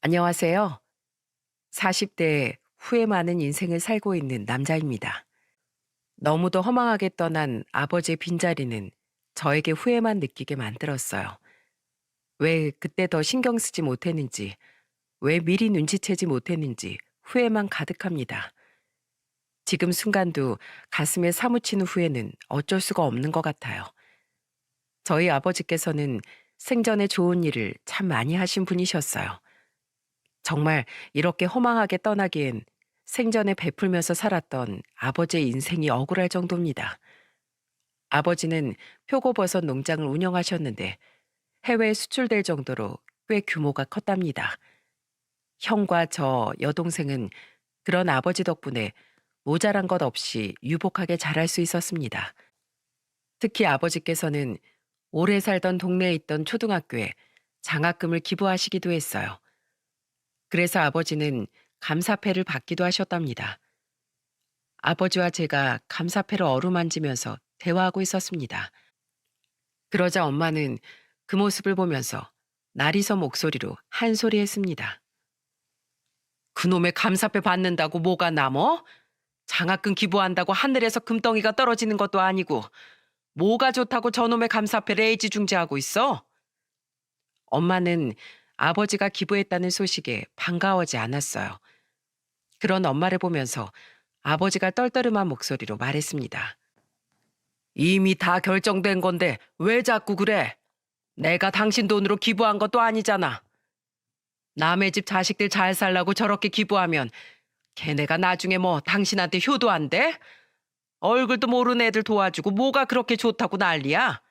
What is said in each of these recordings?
안녕하세요. 40대에 후회 많은 인생을 살고 있는 남자입니다. 너무도 허망하게 떠난 아버지의 빈자리는 저에게 후회만 느끼게 만들었어요. 왜 그때 더 신경 쓰지 못했는지, 왜 미리 눈치채지 못했는지 후회만 가득합니다. 지금 순간도 가슴에 사무치는 후회는 어쩔 수가 없는 것 같아요. 저희 아버지께서는 생전에 좋은 일을 참 많이 하신 분이셨어요. 정말 이렇게 허망하게 떠나기엔 생전에 베풀면서 살았던 아버지의 인생이 억울할 정도입니다. 아버지는 표고버섯 농장을 운영하셨는데 해외에 수출될 정도로 꽤 규모가 컸답니다. 형과 저 여동생은 그런 아버지 덕분에 모자란 것 없이 유복하게 자랄 수 있었습니다. 특히 아버지께서는 오래 살던 동네에 있던 초등학교에 장학금을 기부하시기도 했어요. 그래서 아버지는 감사패를 받기도 하셨답니다. 아버지와 제가 감사패를 어루만지면서 대화하고 있었습니다. 그러자 엄마는 그 모습을 보면서 나리서 목소리로 한 소리 했습니다. 그놈의 감사패 받는다고 뭐가 남어? 장학금 기부한다고 하늘에서 금덩이가 떨어지는 것도 아니고 뭐가 좋다고 저놈의 감사패를 애지중지하고 있어? 엄마는 아버지가 기부했다는 소식에 반가워하지 않았어요. 그런 엄마를 보면서 아버지가 떨떠름한 목소리로 말했습니다. 이미 다 결정된 건데 왜 자꾸 그래? 내가 당신 돈으로 기부한 것도 아니잖아. 남의 집 자식들 잘 살라고 저렇게 기부하면 걔네가 나중에 뭐 당신한테 효도한대? 얼굴도 모르는 애들 도와주고 뭐가 그렇게 좋다고 난리야?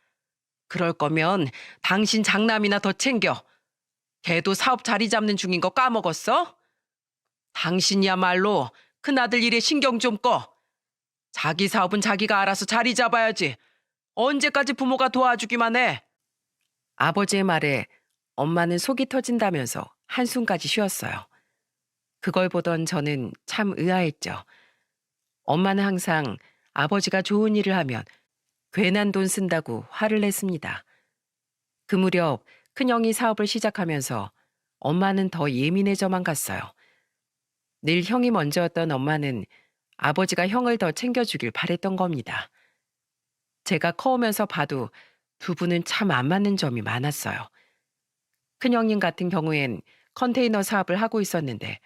그럴 거면 당신 장남이나 더 챙겨. 걔도 사업 자리 잡는 중인 거 까먹었어? 당신이야말로 큰아들 일에 신경 좀 꺼. 자기 사업은 자기가 알아서 자리 잡아야지. 언제까지 부모가 도와주기만 해? 아버지의 말에 엄마는 속이 터진다면서 한숨까지 쉬었어요. 그걸 보던 저는 참 의아했죠. 엄마는 항상 아버지가 좋은 일을 하면 괜한 돈 쓴다고 화를 냈습니다. 그 무렵 큰형이 사업을 시작하면서 엄마는 더 예민해져만 갔어요. 늘 형이 먼저였던 엄마는 아버지가 형을 더 챙겨주길 바랬던 겁니다. 제가 커오면서 봐도 두 분은 참 안 맞는 점이 많았어요. 큰형님 같은 경우엔 컨테이너 사업을 하고 있었는데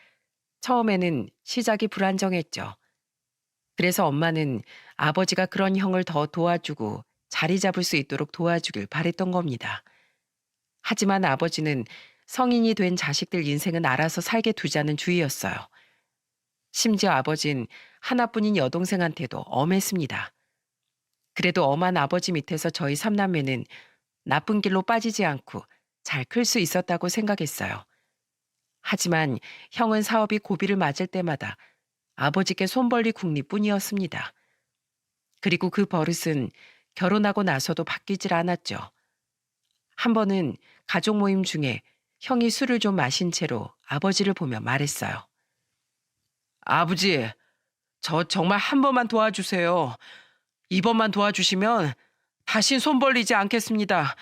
처음에는 시작이 불안정했죠. 그래서 엄마는 아버지가 그런 형을 더 도와주고 자리 잡을 수 있도록 도와주길 바랬던 겁니다. 하지만 아버지는 성인이 된 자식들 인생은 알아서 살게 두자는 주의였어요. 심지어 아버진 하나뿐인 여동생한테도 엄했습니다. 그래도 엄한 아버지 밑에서 저희 삼남매는 나쁜 길로 빠지지 않고 잘 클 수 있었다고 생각했어요. 하지만 형은 사업이 고비를 맞을 때마다 아버지께 손벌리 국리뿐이었습니다. 그리고 그 버릇은 결혼하고 나서도 바뀌질 않았죠. 한 번은 가족 모임 중에 형이 술을 좀 마신 채로 아버지를 보며 말했어요. 아버지, 저 정말 한 번만 도와주세요. 이번만 도와주시면 다신 손 벌리지 않겠습니다.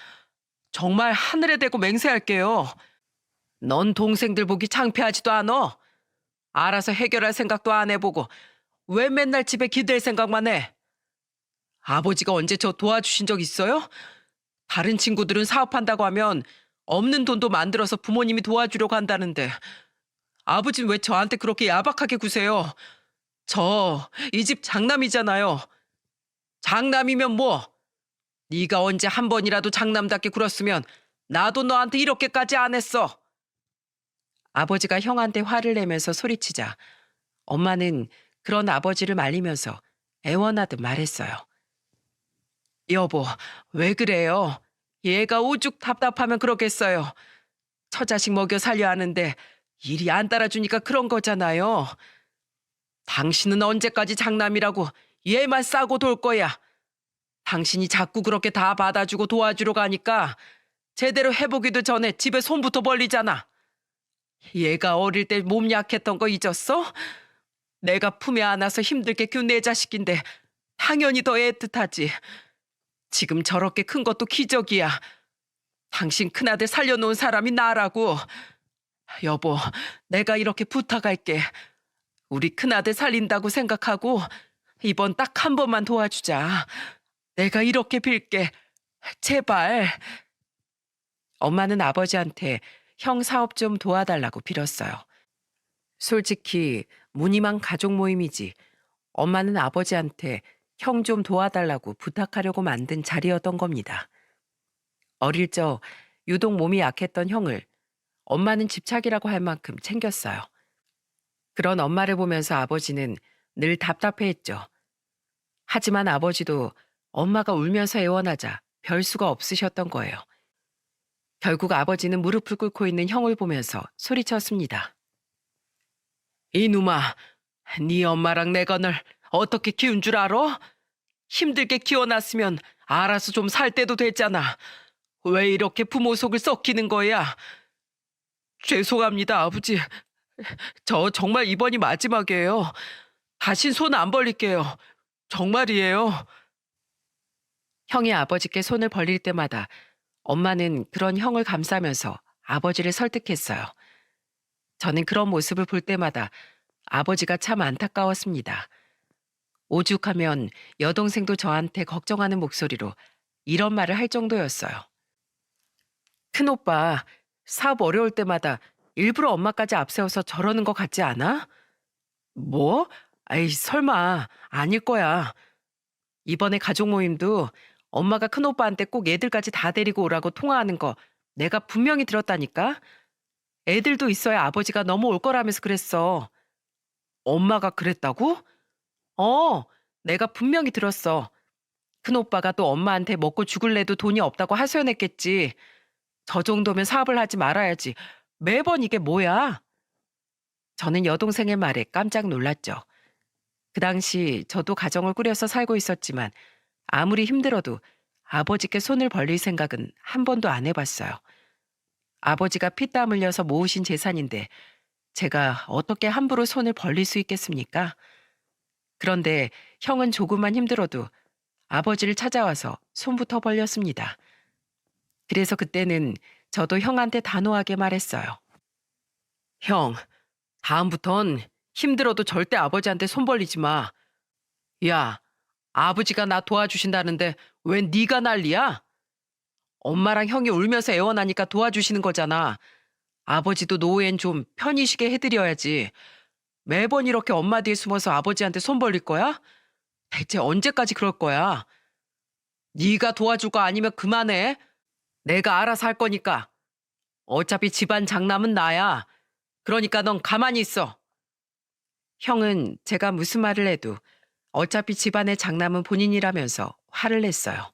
정말 하늘에 대고 맹세할게요. 넌 동생들 보기 창피하지도 않어. 알아서 해결할 생각도 안 해보고 왜 맨날 집에 기댈 생각만 해? 아버지가 언제 저 도와주신 적 있어요? 다른 친구들은 사업한다고 하면 없는 돈도 만들어서 부모님이 도와주려고 한다는데 아버지는 왜 저한테 그렇게 야박하게 구세요? 저 이 집 장남이잖아요. 장남이면 뭐? 네가 언제 한 번이라도 장남답게 굴었으면 나도 너한테 이렇게까지 안 했어. 아버지가 형한테 화를 내면서 소리치자 엄마는 그런 아버지를 말리면서 애원하듯 말했어요. 여보, 왜 그래요? 얘가 오죽 답답하면 그러겠어요. 처자식 먹여 살려 하는데 일이 안 따라주니까 그런 거잖아요. 당신은 언제까지 장남이라고 얘만 싸고 돌 거야. 당신이 자꾸 그렇게 다 받아주고 도와주러 가니까 제대로 해보기도 전에 집에 손부터 벌리잖아. 얘가 어릴 때 몸 약했던 거 잊었어? 내가 품에 안아서 힘들게 키운 내 자식인데 당연히 더 애틋하지. 지금 저렇게 큰 것도 기적이야. 당신 큰아들 살려놓은 사람이 나라고. 여보, 내가 이렇게 부탁할게. 우리 큰아들 살린다고 생각하고 이번 딱 한 번만 도와주자. 내가 이렇게 빌게. 제발. 엄마는 아버지한테 형 사업 좀 도와달라고 빌었어요. 솔직히 무늬만 가족 모임이지 엄마는 아버지한테 형 좀 도와달라고 부탁하려고 만든 자리였던 겁니다. 어릴 적 유독 몸이 약했던 형을 엄마는 집착이라고 할 만큼 챙겼어요. 그런 엄마를 보면서 아버지는 늘 답답해했죠. 하지만 아버지도 엄마가 울면서 애원하자 별 수가 없으셨던 거예요. 결국 아버지는 무릎을 꿇고 있는 형을 보면서 소리쳤습니다. 이놈아, 네 엄마랑 내가 널 어떻게 키운 줄 알아? 힘들게 키워놨으면 알아서 좀 살 때도 됐잖아. 왜 이렇게 부모 속을 썩히는 거야? 죄송합니다, 아버지. 저 정말 이번이 마지막이에요. 다신 손 안 벌릴게요. 정말이에요. 형이 아버지께 손을 벌릴 때마다 엄마는 그런 형을 감싸면서 아버지를 설득했어요. 저는 그런 모습을 볼 때마다 아버지가 참 안타까웠습니다. 오죽하면 여동생도 저한테 걱정하는 목소리로 이런 말을 할 정도였어요. 큰오빠, 사업 어려울 때마다 일부러 엄마까지 앞세워서 저러는 것 같지 않아? 뭐? 아이, 설마 아닐 거야. 이번에 가족 모임도 엄마가 큰오빠한테 꼭 애들까지 다 데리고 오라고 통화하는 거 내가 분명히 들었다니까? 애들도 있어야 아버지가 넘어올 거라면서 그랬어. 엄마가 그랬다고? 어, 내가 분명히 들었어. 큰오빠가 또 엄마한테 먹고 죽을래도 돈이 없다고 하소연했겠지. 저 정도면 사업을 하지 말아야지. 매번 이게 뭐야? 저는 여동생의 말에 깜짝 놀랐죠. 그 당시 저도 가정을 꾸려서 살고 있었지만 아무리 힘들어도 아버지께 손을 벌릴 생각은 한 번도 안 해봤어요. 아버지가 피땀 흘려서 모으신 재산인데 제가 어떻게 함부로 손을 벌릴 수 있겠습니까? 그런데 형은 조금만 힘들어도 아버지를 찾아와서 손부터 벌렸습니다. 그래서 그때는 저도 형한테 단호하게 말했어요. 형, 다음부턴 힘들어도 절대 아버지한테 손 벌리지 마. 야, 아버지가 나 도와주신다는데 왜 네가 난리야? 엄마랑 형이 울면서 애원하니까 도와주시는 거잖아. 아버지도 노후엔 좀 편히 쉬게 해드려야지. 매번 이렇게 엄마 뒤에 숨어서 아버지한테 손 벌릴 거야? 대체 언제까지 그럴 거야? 네가 도와줄 거 아니면 그만해. 내가 알아서 할 거니까. 어차피 집안 장남은 나야. 그러니까 넌 가만히 있어. 형은 제가 무슨 말을 해도 어차피 집안의 장남은 본인이라면서 화를 냈어요.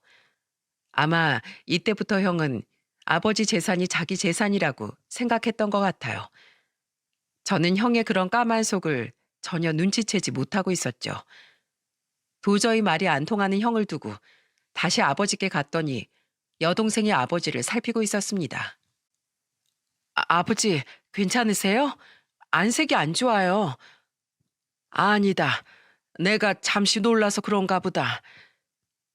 아마 이때부터 형은 아버지 재산이 자기 재산이라고 생각했던 것 같아요. 저는 형의 그런 까만 속을 전혀 눈치채지 못하고 있었죠. 도저히 말이 안 통하는 형을 두고 다시 아버지께 갔더니 여동생이 아버지를 살피고 있었습니다. 아버지, 괜찮으세요? 안색이 안 좋아요. 아니다. 내가 잠시 놀라서 그런가 보다.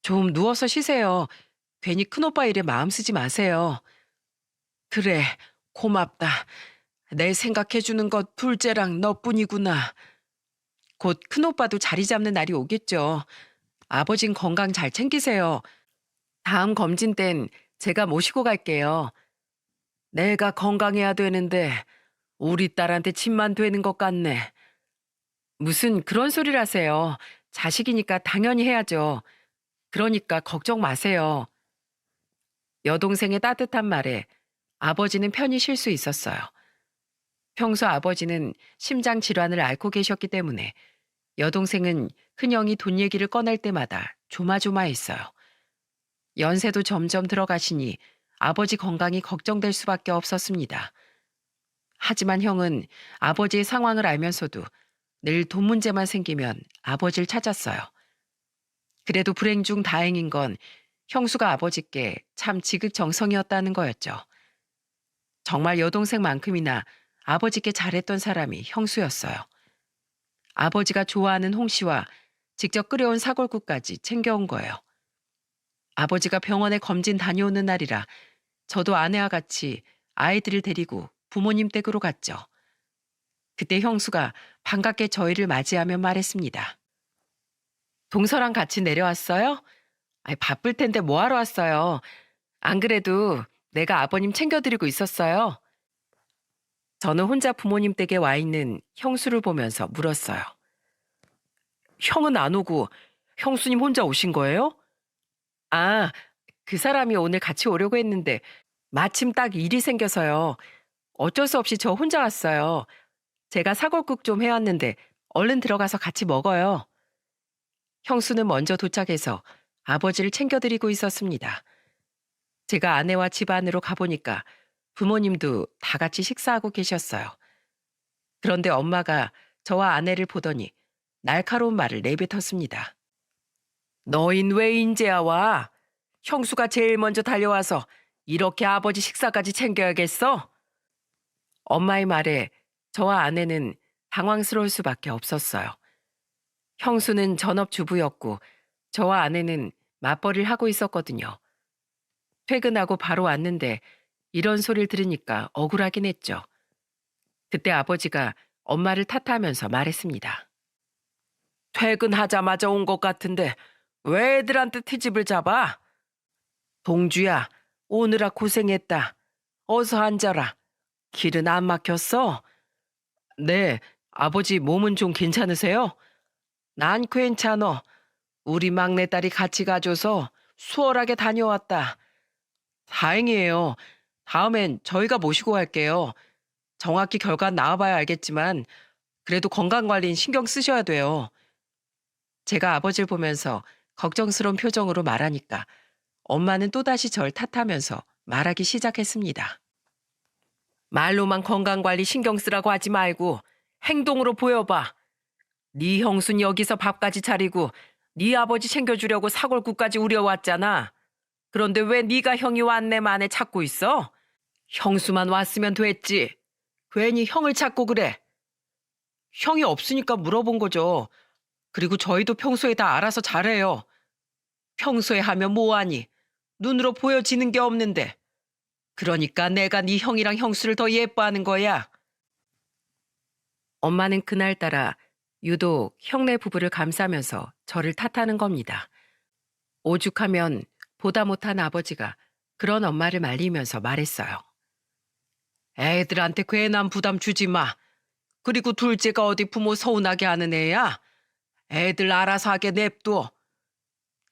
좀 누워서 쉬세요. 괜히 큰오빠 일에 마음 쓰지 마세요. 그래, 고맙다. 내 생각해주는 것 둘째랑 너뿐이구나. 곧 큰오빠도 자리 잡는 날이 오겠죠. 아버진 건강 잘 챙기세요. 다음 검진 땐 제가 모시고 갈게요. 내가 건강해야 되는데 우리 딸한테 침만 되는 것 같네. 무슨 그런 소리를 하세요. 자식이니까 당연히 해야죠. 그러니까 걱정 마세요. 여동생의 따뜻한 말에 아버지는 편히 쉴 수 있었어요. 평소 아버지는 심장 질환을 앓고 계셨기 때문에 여동생은 큰형이 돈 얘기를 꺼낼 때마다 조마조마했어요. 연세도 점점 들어가시니 아버지 건강이 걱정될 수밖에 없었습니다. 하지만 형은 아버지의 상황을 알면서도 늘 돈 문제만 생기면 아버지를 찾았어요. 그래도 불행 중 다행인 건 형수가 아버지께 참 지극정성이었다는 거였죠. 정말 여동생만큼이나 아버지께 잘했던 사람이 형수였어요. 아버지가 좋아하는 홍시와 직접 끓여온 사골국까지 챙겨온 거예요. 아버지가 병원에 검진 다녀오는 날이라 저도 아내와 같이 아이들을 데리고 부모님 댁으로 갔죠. 그때 형수가 반갑게 저희를 맞이하며 말했습니다. 동서랑 같이 내려왔어요? 아이, 바쁠 텐데 뭐하러 왔어요? 안 그래도 내가 아버님 챙겨드리고 있었어요. 저는 혼자 부모님 댁에 와 있는 형수를 보면서 물었어요. 형은 안 오고 형수님 혼자 오신 거예요? 아, 그 사람이 오늘 같이 오려고 했는데 마침 딱 일이 생겨서요. 어쩔 수 없이 저 혼자 왔어요. 제가 사골국 좀 해왔는데 얼른 들어가서 같이 먹어요. 형수는 먼저 도착해서 아버지를 챙겨드리고 있었습니다. 제가 아내와 집 안으로 가보니까 부모님도 다 같이 식사하고 계셨어요. 그런데 엄마가 저와 아내를 보더니 날카로운 말을 내뱉었습니다. 너흰 왜 인제야 와? 형수가 제일 먼저 달려와서 이렇게 아버지 식사까지 챙겨야겠어? 엄마의 말에 저와 아내는 당황스러울 수밖에 없었어요. 형수는 전업주부였고 저와 아내는 맞벌이를 하고 있었거든요. 퇴근하고 바로 왔는데 이런 소리를 들으니까 억울하긴 했죠. 그때 아버지가 엄마를 탓하면서 말했습니다. 퇴근하자마자 온 것 같은데 왜 애들한테 트집을 잡아? 동주야, 오느라 고생했다. 어서 앉아라. 길은 안 막혔어? 네, 아버지 몸은 좀 괜찮으세요? 난 괜찮어. 우리 막내딸이 같이 가줘서 수월하게 다녀왔다. 다행이에요. 다음엔 저희가 모시고 갈게요. 정확히 결과 나와봐야 알겠지만 그래도 건강관리는 신경 쓰셔야 돼요. 제가 아버지를 보면서 걱정스러운 표정으로 말하니까 엄마는 또다시 절 탓하면서 말하기 시작했습니다. 말로만 건강관리 신경 쓰라고 하지 말고 행동으로 보여봐. 네 형순 여기서 밥까지 차리고 네 아버지 챙겨주려고 사골국까지 우려왔잖아. 그런데 왜 네가 형이 왔네 만에 찾고 있어? 형수만 왔으면 됐지. 괜히 형을 찾고 그래. 형이 없으니까 물어본 거죠. 그리고 저희도 평소에 다 알아서 잘해요. 평소에 하면 뭐하니? 눈으로 보여지는 게 없는데. 그러니까 내가 네 형이랑 형수를 더 예뻐하는 거야. 엄마는 그날따라 유독 형네 부부를 감싸면서 저를 탓하는 겁니다. 오죽하면 보다 못한 아버지가 그런 엄마를 말리면서 말했어요. 애들한테 괜한 부담 주지 마. 그리고 둘째가 어디 부모 서운하게 하는 애야? 애들 알아서 하게 냅둬.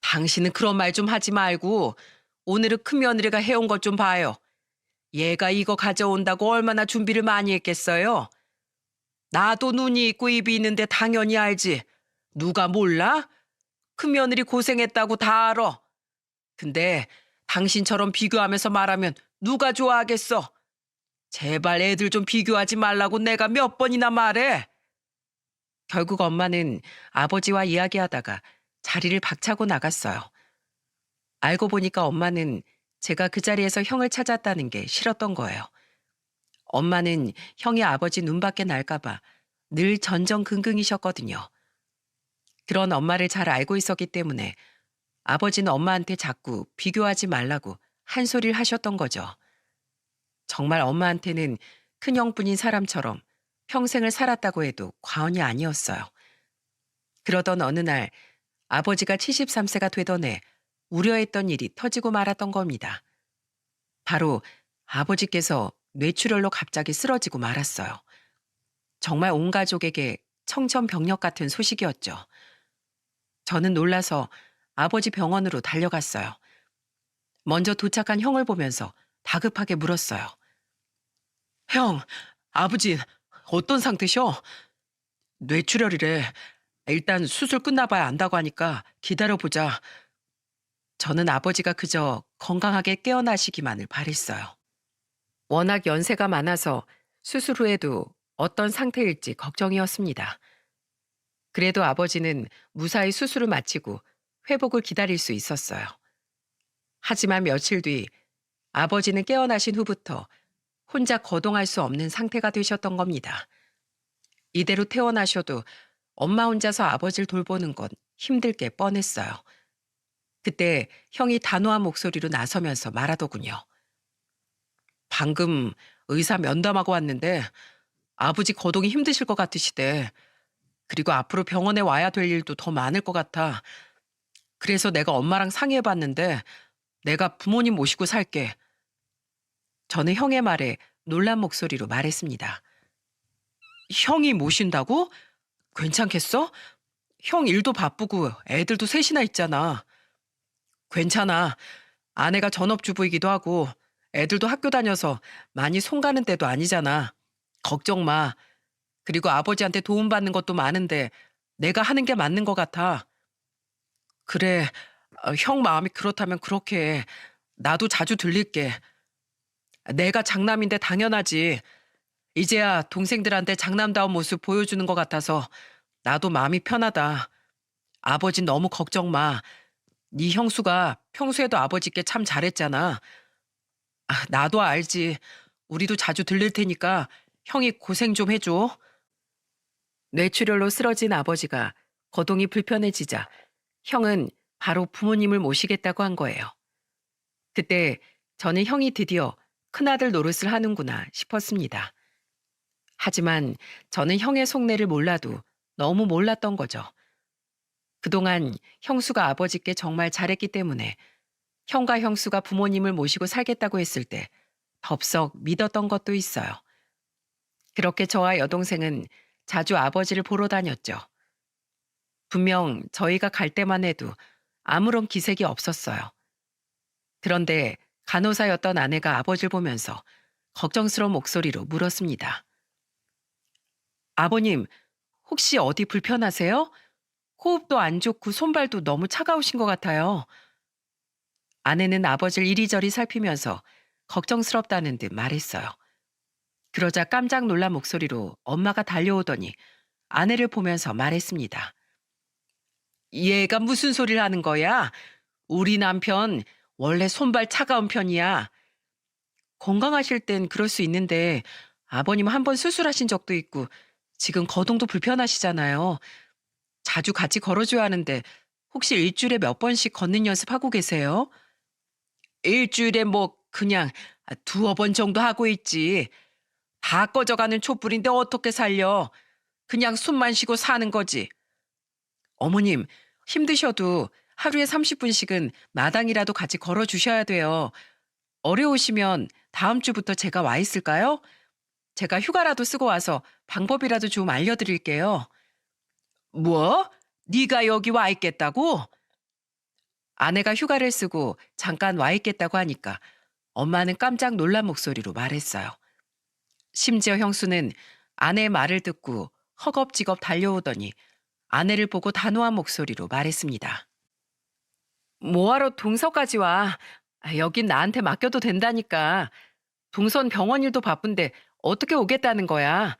당신은 그런 말 좀 하지 말고 오늘은 큰며느리가 해온 것 좀 봐요. 얘가 이거 가져온다고 얼마나 준비를 많이 했겠어요? 나도 눈이 있고 입이 있는데 당연히 알지. 누가 몰라? 큰며느리 고생했다고 다 알아. 근데 당신처럼 비교하면서 말하면 누가 좋아하겠어? 제발 애들 좀 비교하지 말라고 내가 몇 번이나 말해. 결국 엄마는 아버지와 이야기하다가 자리를 박차고 나갔어요. 알고 보니까 엄마는 제가 그 자리에서 형을 찾았다는 게 싫었던 거예요. 엄마는 형이 아버지 눈밖에 날까봐 늘 전전긍긍이셨거든요. 그런 엄마를 잘 알고 있었기 때문에 아버지는 엄마한테 자꾸 비교하지 말라고 한 소리를 하셨던 거죠. 정말 엄마한테는 큰형뿐인 사람처럼 평생을 살았다고 해도 과언이 아니었어요. 그러던 어느 날 아버지가 73세가 되던 해 우려했던 일이 터지고 말았던 겁니다. 바로 아버지께서 뇌출혈로 갑자기 쓰러지고 말았어요. 정말 온 가족에게 청천벽력 같은 소식이었죠. 저는 놀라서 아버지 병원으로 달려갔어요. 먼저 도착한 형을 보면서 다급하게 물었어요. 형, 아버지 어떤 상태셔? 뇌출혈이래. 일단 수술 끝나봐야 안다고 하니까 기다려보자. 저는 아버지가 그저 건강하게 깨어나시기만을 바랬어요. 워낙 연세가 많아서 수술 후에도 어떤 상태일지 걱정이었습니다. 그래도 아버지는 무사히 수술을 마치고 회복을 기다릴 수 있었어요. 하지만 며칠 뒤 아버지는 깨어나신 후부터 혼자 거동할 수 없는 상태가 되셨던 겁니다. 이대로 태어나셔도 엄마 혼자서 아버지를 돌보는 건 힘들 게 뻔했어요. 그때 형이 단호한 목소리로 나서면서 말하더군요. 방금 의사 면담하고 왔는데 아버지 거동이 힘드실 것 같으시대. 그리고 앞으로 병원에 와야 될 일도 더 많을 것 같아. 그래서 내가 엄마랑 상의해봤는데 내가 부모님 모시고 살게. 저는 형의 말에 놀란 목소리로 말했습니다. 형이 모신다고? 괜찮겠어? 형 일도 바쁘고 애들도 셋이나 있잖아. 괜찮아. 아내가 전업주부이기도 하고 애들도 학교 다녀서 많이 손 가는 때도 아니잖아. 걱정 마. 그리고 아버지한테 도움받는 것도 많은데 내가 하는 게 맞는 것 같아. 그래. 형 마음이 그렇다면 그렇게 해. 나도 자주 들릴게. 내가 장남인데 당연하지. 이제야 동생들한테 장남다운 모습 보여주는 것 같아서 나도 마음이 편하다. 아버진 너무 걱정 마. 네 형수가 평소에도 아버지께 참 잘했잖아. 나도 알지. 우리도 자주 들릴 테니까 형이 고생 좀 해줘. 뇌출혈로 쓰러진 아버지가 거동이 불편해지자 형은 바로 부모님을 모시겠다고 한 거예요. 그때 저는 형이 드디어 큰아들 노릇을 하는구나 싶었습니다. 하지만 저는 형의 속내를 몰라도 너무 몰랐던 거죠. 그동안 형수가 아버지께 정말 잘했기 때문에 형과 형수가 부모님을 모시고 살겠다고 했을 때 덥석 믿었던 것도 있어요. 그렇게 저와 여동생은 자주 아버지를 보러 다녔죠. 분명 저희가 갈 때만 해도 아무런 기색이 없었어요. 그런데 간호사였던 아내가 아버지를 보면서 걱정스러운 목소리로 물었습니다. 아버님, 혹시 어디 불편하세요? 호흡도 안 좋고 손발도 너무 차가우신 것 같아요. 아내는 아버지를 이리저리 살피면서 걱정스럽다는 듯 말했어요. 그러자 깜짝 놀란 목소리로 엄마가 달려오더니 아내를 보면서 말했습니다. 얘가 무슨 소리를 하는 거야? 우리 남편 원래 손발 차가운 편이야. 건강하실 땐 그럴 수 있는데 아버님 한 번 수술하신 적도 있고 지금 거동도 불편하시잖아요. 자주 같이 걸어줘야 하는데 혹시 일주일에 몇 번씩 걷는 연습하고 계세요? 일주일에 뭐 그냥 두어 번 정도 하고 있지. 다 꺼져가는 촛불인데 어떻게 살려? 그냥 숨만 쉬고 사는 거지. 어머님, 힘드셔도 하루에 30분씩은 마당이라도 같이 걸어주셔야 돼요. 어려우시면 다음 주부터 제가 와 있을까요? 제가 휴가라도 쓰고 와서 방법이라도 좀 알려드릴게요. 뭐? 네가 여기 와 있겠다고? 아내가 휴가를 쓰고 잠깐 와 있겠다고 하니까 엄마는 깜짝 놀란 목소리로 말했어요. 심지어 형수는 아내의 말을 듣고 허겁지겁 달려오더니 아내를 보고 단호한 목소리로 말했습니다. 뭐하러 동서까지 와? 여긴 나한테 맡겨도 된다니까. 동선 병원 일도 바쁜데 어떻게 오겠다는 거야?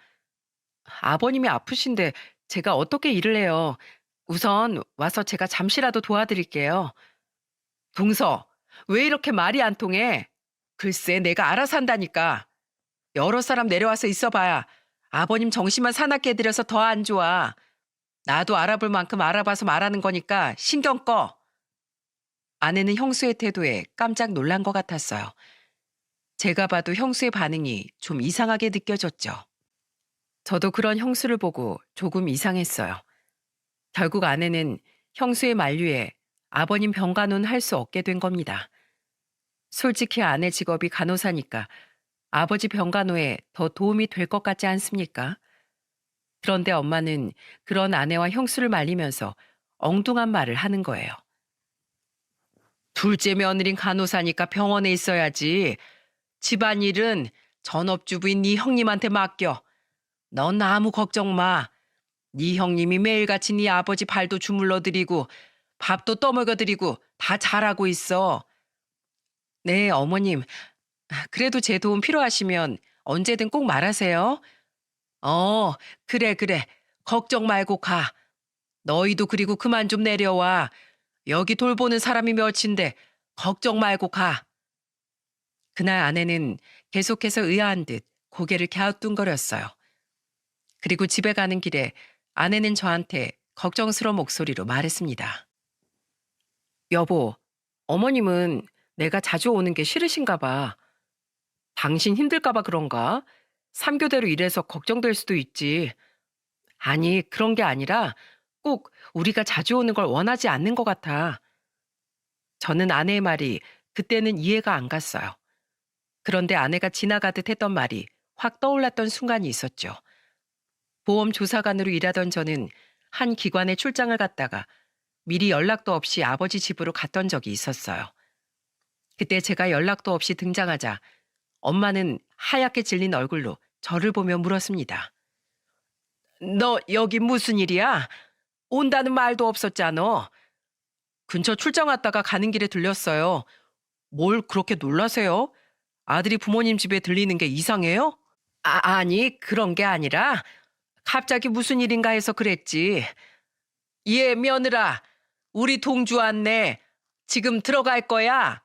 아버님이 아프신데 제가 어떻게 일을 해요? 우선 와서 제가 잠시라도 도와드릴게요. 동서, 왜 이렇게 말이 안 통해? 글쎄, 내가 알아서 한다니까. 여러 사람 내려와서 있어봐야 아버님 정신만 사납게 해드려서 더 안 좋아. 나도 알아볼 만큼 알아봐서 말하는 거니까 신경 꺼. 아내는 형수의 태도에 깜짝 놀란 것 같았어요. 제가 봐도 형수의 반응이 좀 이상하게 느껴졌죠. 저도 그런 형수를 보고 조금 이상했어요. 결국 아내는 형수의 만류에 아버님 병간호는 할 수 없게 된 겁니다. 솔직히 아내 직업이 간호사니까 아버지 병간호에 더 도움이 될 것 같지 않습니까? 그런데 엄마는 그런 아내와 형수를 말리면서 엉뚱한 말을 하는 거예요. 둘째 며느린 간호사니까 병원에 있어야지. 집안일은 전업주부인 네 형님한테 맡겨. 넌 아무 걱정 마. 네 형님이 매일같이 네 아버지 발도 주물러 드리고 밥도 떠먹여 드리고 다 잘하고 있어. 네, 어머님. 그래도 제 도움 필요하시면 언제든 꼭 말하세요. 어, 그래, 그래. 걱정 말고 가. 너희도 그리고 그만 좀 내려와. 여기 돌보는 사람이 몇인데 걱정 말고 가. 그날 아내는 계속해서 의아한 듯 고개를 갸우뚱거렸어요. 그리고 집에 가는 길에 아내는 저한테 걱정스러운 목소리로 말했습니다. 여보, 어머님은 내가 자주 오는 게 싫으신가 봐. 당신 힘들까봐 그런가? 3교대로 일해서 걱정될 수도 있지. 아니, 그런 게 아니라 꼭 우리가 자주 오는 걸 원하지 않는 것 같아. 저는 아내의 말이 그때는 이해가 안 갔어요. 그런데 아내가 지나가듯 했던 말이 확 떠올랐던 순간이 있었죠. 보험 조사관으로 일하던 저는 한 기관에 출장을 갔다가 미리 연락도 없이 아버지 집으로 갔던 적이 있었어요. 그때 제가 연락도 없이 등장하자 엄마는 하얗게 질린 얼굴로 저를 보며 물었습니다. 너 여기 무슨 일이야? 온다는 말도 없었잖아. 근처 출장 왔다가 가는 길에 들렸어요. 뭘 그렇게 놀라세요? 아들이 부모님 집에 들리는 게 이상해요? 아니, 그런 게 아니라 갑자기 무슨 일인가 해서 그랬지. 얘 며느라, 우리 동주 왔네. 지금 들어갈 거야.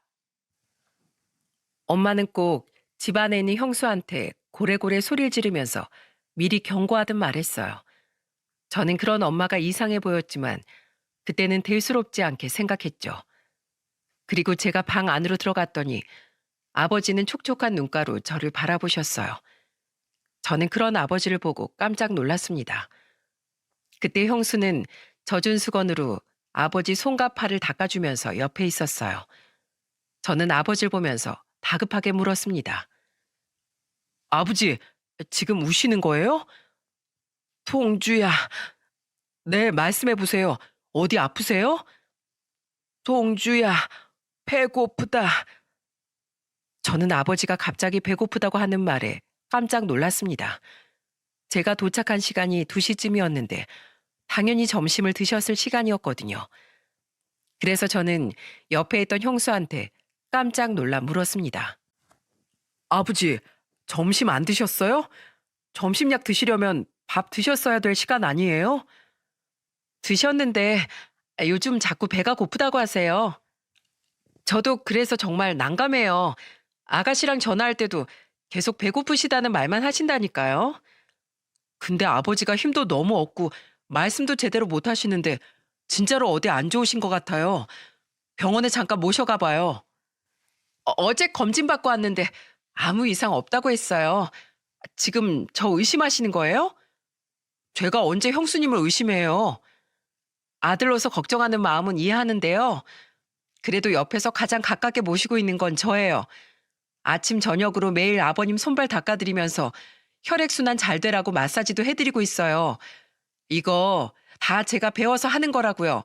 엄마는 꼭 집안에 있는 형수한테 고래고래 소리를 지르면서 미리 경고하듯 말했어요. 저는 그런 엄마가 이상해 보였지만 그때는 대수롭지 않게 생각했죠. 그리고 제가 방 안으로 들어갔더니 아버지는 촉촉한 눈가로 저를 바라보셨어요. 저는 그런 아버지를 보고 깜짝 놀랐습니다. 그때 형수는 젖은 수건으로 아버지 손과 팔을 닦아주면서 옆에 있었어요. 저는 아버지를 보면서 다급하게 물었습니다. 아버지, 지금 우시는 거예요? 동주야. 네, 말씀해 보세요. 어디 아프세요? 동주야, 배고프다. 저는 아버지가 갑자기 배고프다고 하는 말에 깜짝 놀랐습니다. 제가 도착한 시간이 2시쯤이었는데 당연히 점심을 드셨을 시간이었거든요. 그래서 저는 옆에 있던 형수한테 깜짝 놀라 물었습니다. 아버지, 점심 안 드셨어요? 점심약 드시려면 밥 드셨어야 될 시간 아니에요? 드셨는데 요즘 자꾸 배가 고프다고 하세요. 저도 그래서 정말 난감해요. 아가씨랑 전화할 때도 계속 배고프시다는 말만 하신다니까요. 근데 아버지가 힘도 너무 없고 말씀도 제대로 못 하시는데 진짜로 어디 안 좋으신 것 같아요. 병원에 잠깐 모셔가 봐요. 어제 검진 받고 왔는데 아무 이상 없다고 했어요. 지금 저 의심하시는 거예요? 제가 언제 형수님을 의심해요? 아들로서 걱정하는 마음은 이해하는데요. 그래도 옆에서 가장 가깝게 모시고 있는 건 저예요. 아침 저녁으로 매일 아버님 손발 닦아드리면서 혈액순환 잘 되라고 마사지도 해드리고 있어요. 이거 다 제가 배워서 하는 거라고요.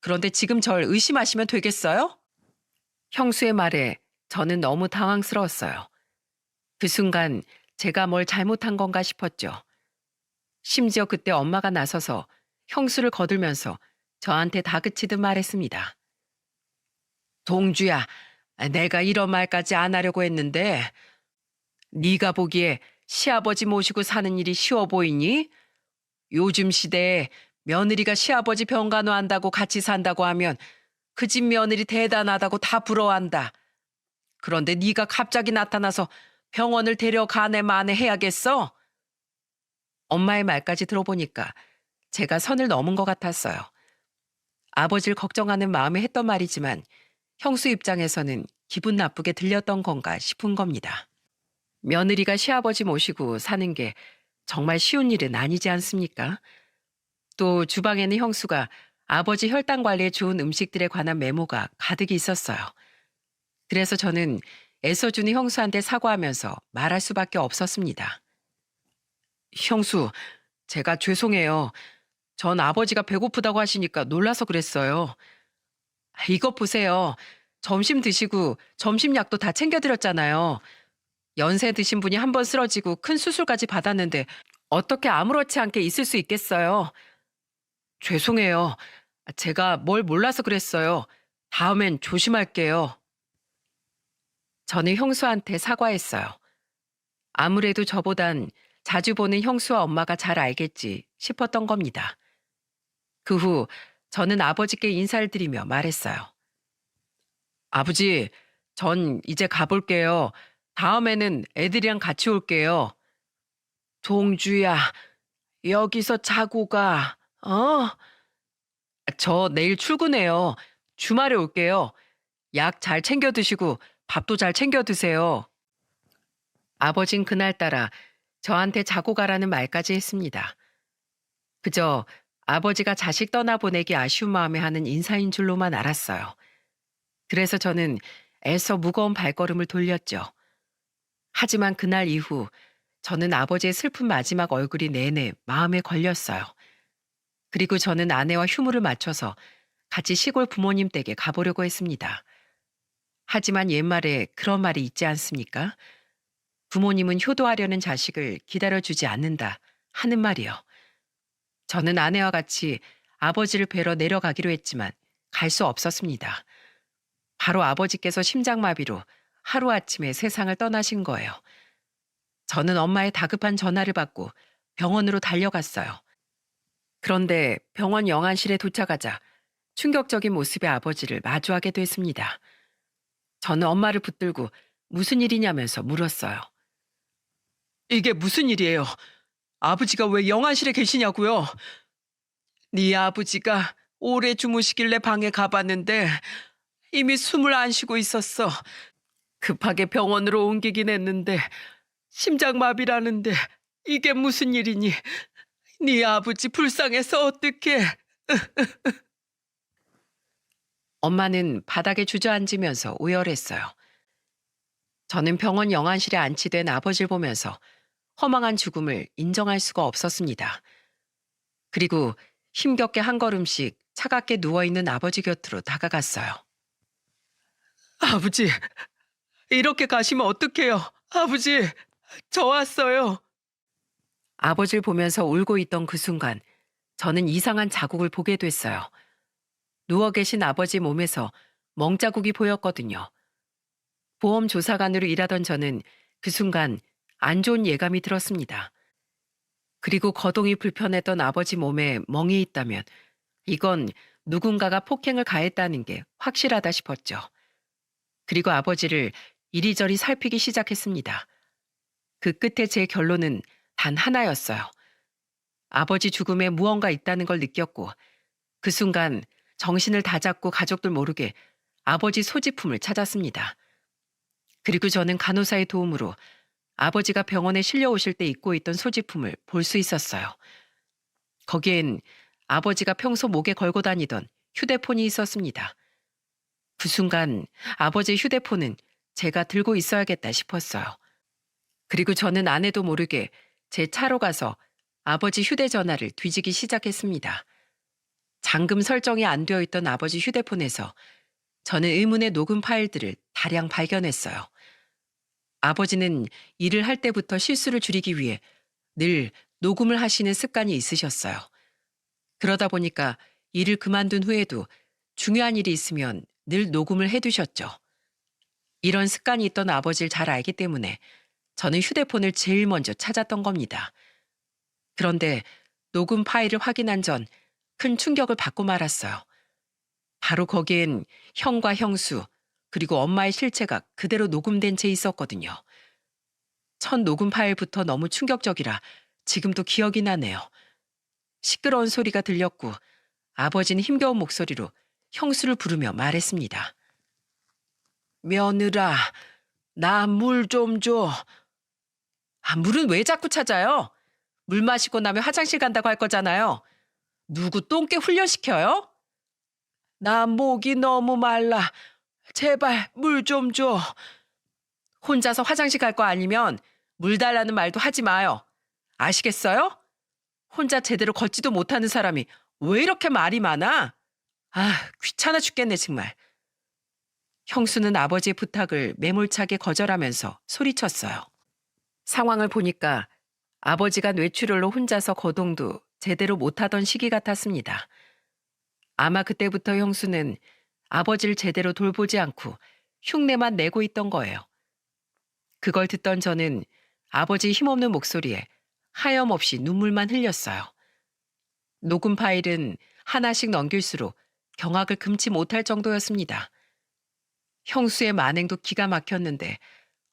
그런데 지금 절 의심하시면 되겠어요? 형수의 말에 저는 너무 당황스러웠어요. 그 순간 제가 뭘 잘못한 건가 싶었죠. 심지어 그때 엄마가 나서서 형수를 거들면서 저한테 다그치듯 말했습니다. 동주야, 내가 이런 말까지 안 하려고 했는데 네가 보기에 시아버지 모시고 사는 일이 쉬워 보이니? 요즘 시대에 며느리가 시아버지 병간호한다고 같이 산다고 하면 그 집 며느리 대단하다고 다 부러워한다. 그런데 네가 갑자기 나타나서 병원을 데려가네 마네 해야겠어? 엄마의 말까지 들어보니까 제가 선을 넘은 것 같았어요. 아버지를 걱정하는 마음에 했던 말이지만 형수 입장에서는 기분 나쁘게 들렸던 건가 싶은 겁니다. 며느리가 시아버지 모시고 사는 게 정말 쉬운 일은 아니지 않습니까? 또 주방에는 형수가 아버지 혈당 관리에 좋은 음식들에 관한 메모가 가득 있었어요. 그래서 저는 애써주는 형수한테 사과하면서 말할 수밖에 없었습니다. 형수, 제가 죄송해요. 전 아버지가 배고프다고 하시니까 놀라서 그랬어요. 이것 보세요. 점심 드시고 점심약도 다 챙겨드렸잖아요. 연세 드신 분이 한 번 쓰러지고 큰 수술까지 받았는데 어떻게 아무렇지 않게 있을 수 있겠어요. 죄송해요. 제가 뭘 몰라서 그랬어요. 다음엔 조심할게요. 저는 형수한테 사과했어요. 아무래도 저보단 자주 보는 형수와 엄마가 잘 알겠지 싶었던 겁니다. 그 후 저는 아버지께 인사를 드리며 말했어요. 아버지, 전 이제 가볼게요. 다음에는 애들이랑 같이 올게요. 동주야, 여기서 자고 가, 어? 저 내일 출근해요. 주말에 올게요. 약 잘 챙겨 드시고 밥도 잘 챙겨 드세요. 아버진 그날따라 저한테 자고 가라는 말까지 했습니다. 그저 아버지가 자식 떠나보내기 아쉬운 마음에 하는 인사인 줄로만 알았어요. 그래서 저는 애써 무거운 발걸음을 돌렸죠. 하지만 그날 이후 저는 아버지의 슬픈 마지막 얼굴이 내내 마음에 걸렸어요. 그리고 저는 아내와 휴무를 맞춰서 같이 시골 부모님 댁에 가보려고 했습니다. 하지만 옛말에 그런 말이 있지 않습니까? 부모님은 효도하려는 자식을 기다려주지 않는다 하는 말이요. 저는 아내와 같이 아버지를 뵈러 내려가기로 했지만 갈 수 없었습니다. 바로 아버지께서 심장마비로 하루아침에 세상을 떠나신 거예요. 저는 엄마의 다급한 전화를 받고 병원으로 달려갔어요. 그런데 병원 영안실에 도착하자 충격적인 모습의 아버지를 마주하게 됐습니다. 저는 엄마를 붙들고 무슨 일이냐면서 물었어요. 이게 무슨 일이에요? 아버지가 왜 영안실에 계시냐고요? 네 아버지가 오래 주무시길래 방에 가봤는데 이미 숨을 안 쉬고 있었어. 급하게 병원으로 옮기긴 했는데 심장마비라는데 이게 무슨 일이니? 네 아버지 불쌍해서 어떡해? 엄마는 바닥에 주저앉으면서 오열했어요. 저는 병원 영안실에 안치된 아버지를 보면서 허망한 죽음을 인정할 수가 없었습니다. 그리고 힘겹게 한 걸음씩 차갑게 누워있는 아버지 곁으로 다가갔어요. 아버지, 이렇게 가시면 어떡해요? 아버지, 저 왔어요. 아버지를 보면서 울고 있던 그 순간 저는 이상한 자국을 보게 됐어요. 누워 계신 아버지 몸에서 멍자국이 보였거든요. 보험 조사관으로 일하던 저는 그 순간 안 좋은 예감이 들었습니다. 그리고 거동이 불편했던 아버지 몸에 멍이 있다면 이건 누군가가 폭행을 가했다는 게 확실하다 싶었죠. 그리고 아버지를 이리저리 살피기 시작했습니다. 그 끝에 제 결론은 단 하나였어요. 아버지 죽음에 무언가 있다는 걸 느꼈고 그 순간 정신을 다잡고 가족들 모르게 아버지 소지품을 찾았습니다. 그리고 저는 간호사의 도움으로 아버지가 병원에 실려오실 때 입고 있던 소지품을 볼 수 있었어요. 거기엔 아버지가 평소 목에 걸고 다니던 휴대폰이 있었습니다. 그 순간 아버지의 휴대폰은 제가 들고 있어야겠다 싶었어요. 그리고 저는 아내도 모르게 제 차로 가서 아버지 휴대전화를 뒤지기 시작했습니다. 잠금 설정이 안 되어 있던 아버지 휴대폰에서 저는 의문의 녹음 파일들을 다량 발견했어요. 아버지는 일을 할 때부터 실수를 줄이기 위해 늘 녹음을 하시는 습관이 있으셨어요. 그러다 보니까 일을 그만둔 후에도 중요한 일이 있으면 늘 녹음을 해두셨죠. 이런 습관이 있던 아버지를 잘 알기 때문에 저는 휴대폰을 제일 먼저 찾았던 겁니다. 그런데 녹음 파일을 확인한 전 큰 충격을 받고 말았어요. 바로 거기엔 형과 형수, 그리고 엄마의 실체가 그대로 녹음된 채 있었거든요. 첫 녹음 파일부터 너무 충격적이라 지금도 기억이 나네요. 시끄러운 소리가 들렸고 아버지는 힘겨운 목소리로 형수를 부르며 말했습니다. 며느라, 나 물 좀 줘. 아, 물은 왜 자꾸 찾아요? 물 마시고 나면 화장실 간다고 할 거잖아요. 누구 똥개 훈련시켜요? 나 목이 너무 말라. 제발 물 좀 줘. 혼자서 화장실 갈 거 아니면 물 달라는 말도 하지 마요. 아시겠어요? 혼자 제대로 걷지도 못하는 사람이 왜 이렇게 말이 많아? 아, 귀찮아 죽겠네 정말. 형수는 아버지의 부탁을 매몰차게 거절하면서 소리쳤어요. 상황을 보니까 아버지가 뇌출혈로 혼자서 거동도 제대로 못하던 시기 같았습니다. 아마 그때부터 형수는 아버지를 제대로 돌보지 않고 흉내만 내고 있던 거예요. 그걸 듣던 저는 아버지 힘없는 목소리에 하염없이 눈물만 흘렸어요. 녹음 파일은 하나씩 넘길수록 경악을 금치 못할 정도였습니다. 형수의 만행도 기가 막혔는데